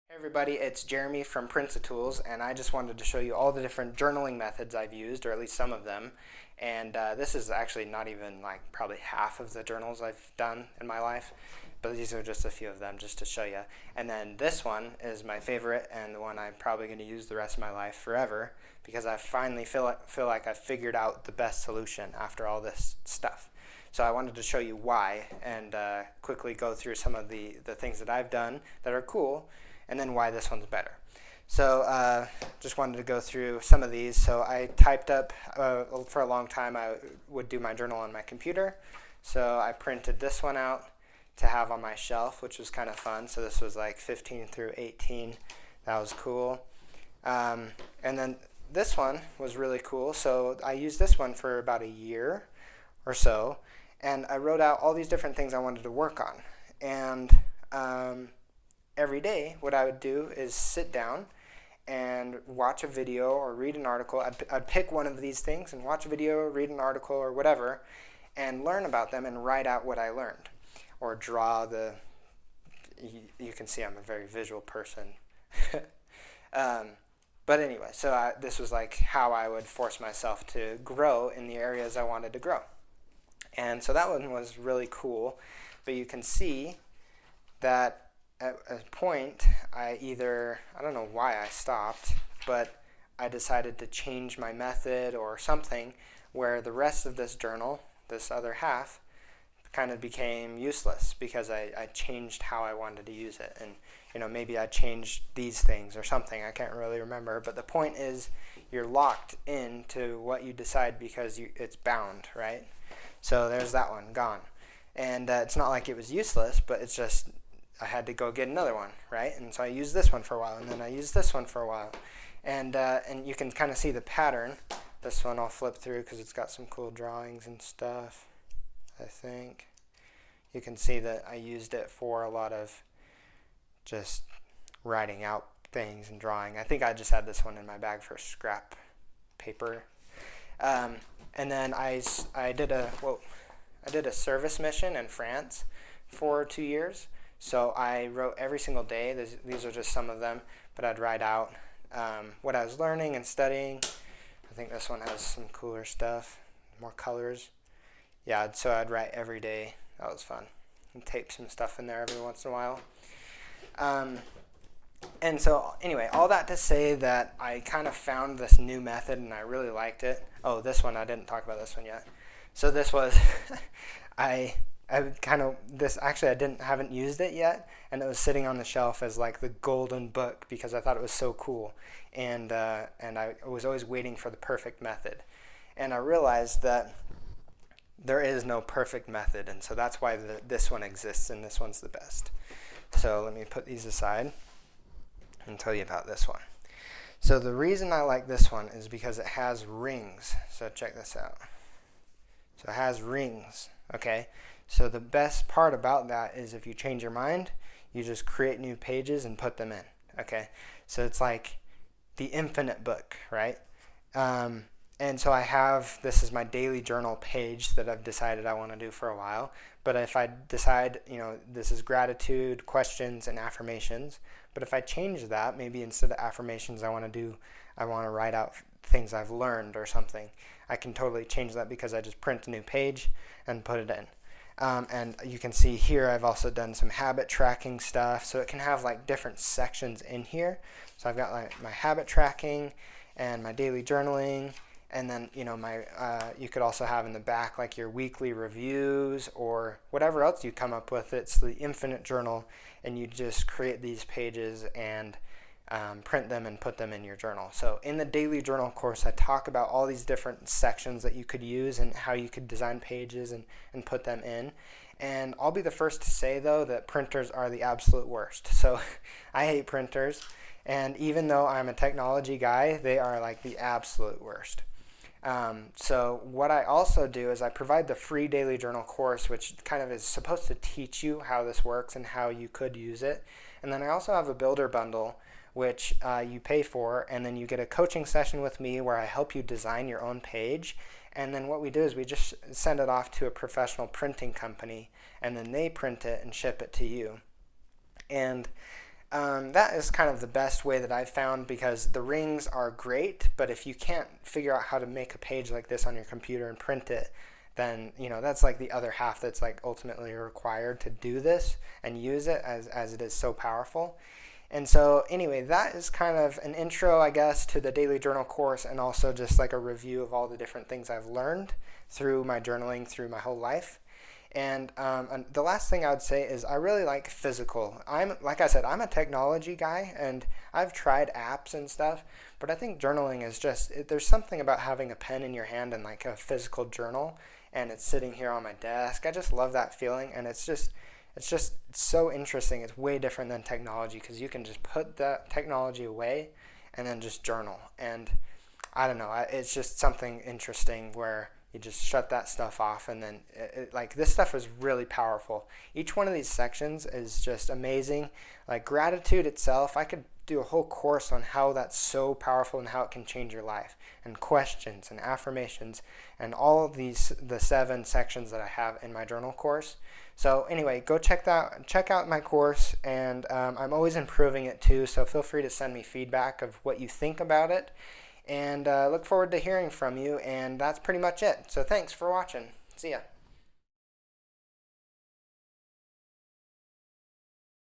Hey everybody, it's Jeremy from Prince of Tools, and I just wanted to show you all the different journaling methods I've used, or at least some of them. And this is actually not even like probably half of the journals I've done in my life, but these are just a few of them just to show you. And then this one is my favorite and the one I'm probably going to use the rest of my life forever because I finally feel like I've figured out the best solution after all this stuff. So I wanted to show you why and quickly go through some of the things that I've done that are cool and then why this one's better. So just wanted to go through some of these. So I typed up, for a long time I would do my journal on my computer. So I printed this one out to have on my shelf, which was kind of fun. So this was like 15 through 18. That was cool. And then this one was really cool. So I used this one for about a year or so. And I wrote out all these different things I wanted to work on. And every day, what I would do is sit down and watch a video or read an article. I'd pick one of these things and watch a video, read an article, or whatever, and learn about them and write out what I learned. Or draw the. You can see I'm a very visual person. But anyway, so this was like how I would force myself to grow in the areas I wanted to grow. And so that one was really cool. But you can see that at a point, I don't know why I stopped, but I decided to change my method or something where the rest of this journal, this other half, kind of became useless because I changed how I wanted to use it. And maybe I changed these things or something. I can't really remember. But the point is you're locked into what you decide because it's bound, right? So there's that one, gone. And it's not like it was useless, but it's just I had to go get another one, right? And so I used this one for a while, and then I used this one for a while. And you can kind of see the pattern. This one I'll flip through because it's got some cool drawings and stuff, I think. You can see that I used it for a lot of just writing out things and drawing. I think I just had this one in my bag for scrap paper. And then I did a service mission in France for 2 years. So I wrote every single day. These are just some of them, but I'd write out what I was learning and studying. I think this one has some cooler stuff, more colors. Yeah, so I'd write every day. That was fun. And tape some stuff in there every once in a while. And so anyway, all that to say that I kind of found this new method and I really liked it. Oh, this one, I didn't talk about this one yet. So this was, I haven't used it yet, and it was sitting on the shelf as like the golden book because I thought it was so cool, and I was always waiting for the perfect method, and I realized that there is no perfect method, and so that's why this one exists, and this one's the best. So let me put these aside and tell you about this one. So the reason I like this one is because it has rings. So check this out. So it has rings, okay? So the best part about that is if you change your mind, you just create new pages and put them in, okay? So it's like the infinite book, right? And so this is my daily journal page that I've decided I want to do for a while. But if I decide, this is gratitude, questions, and affirmations. But if I change that, maybe instead of affirmations, I want to write out things I've learned or something. I can totally change that because I just print a new page and put it in. And you can see here I've also done some habit tracking stuff. So it can have like different sections in here. So I've got like my habit tracking and my daily journaling. And then, you could also have in the back like your weekly reviews or whatever else you come up with. It's the infinite journal, and you just create these pages and print them and put them in your journal. So in the daily journal course, I talk about all these different sections that you could use and how you could design pages and put them in. And I'll be the first to say, though, that printers are the absolute worst. So I hate printers. And even though I'm a technology guy, they are like the absolute worst. So what I also do is I provide the free daily journal course, which kind of is supposed to teach you how this works and how you could use it. And then I also have a builder bundle, which you pay for, and then you get a coaching session with me where I help you design your own page. And then what we do is we just send it off to a professional printing company, and then they print it and ship it to you. And that is kind of the best way that I've found, because the rings are great, but if you can't figure out how to make a page like this on your computer and print it, then that's like the other half that's like ultimately required to do this and use it, as it is so powerful. And so anyway, that is kind of an intro, I guess, to the daily journal course, and also just like a review of all the different things I've learned through my journaling through my whole life. And the last thing I would say is I really like physical. Like I said, I'm a technology guy, and I've tried apps and stuff, but I think journaling is there's something about having a pen in your hand and like a physical journal, and it's sitting here on my desk. I just love that feeling, and it's just so interesting. It's way different than technology, because you can just put the technology away and then just journal. And I don't know, it's just something interesting where you just shut that stuff off, and then like this stuff is really powerful. Each one of these sections is just amazing. Like gratitude itself, I could do a whole course on how that's so powerful and how it can change your life, and questions and affirmations and all of the 7 sections that I have in my journal course. So anyway, go check out my course, and I'm always improving it too, so feel free to send me feedback of what you think about it, and look forward to hearing from you. And that's pretty much it. So thanks for watching. See ya.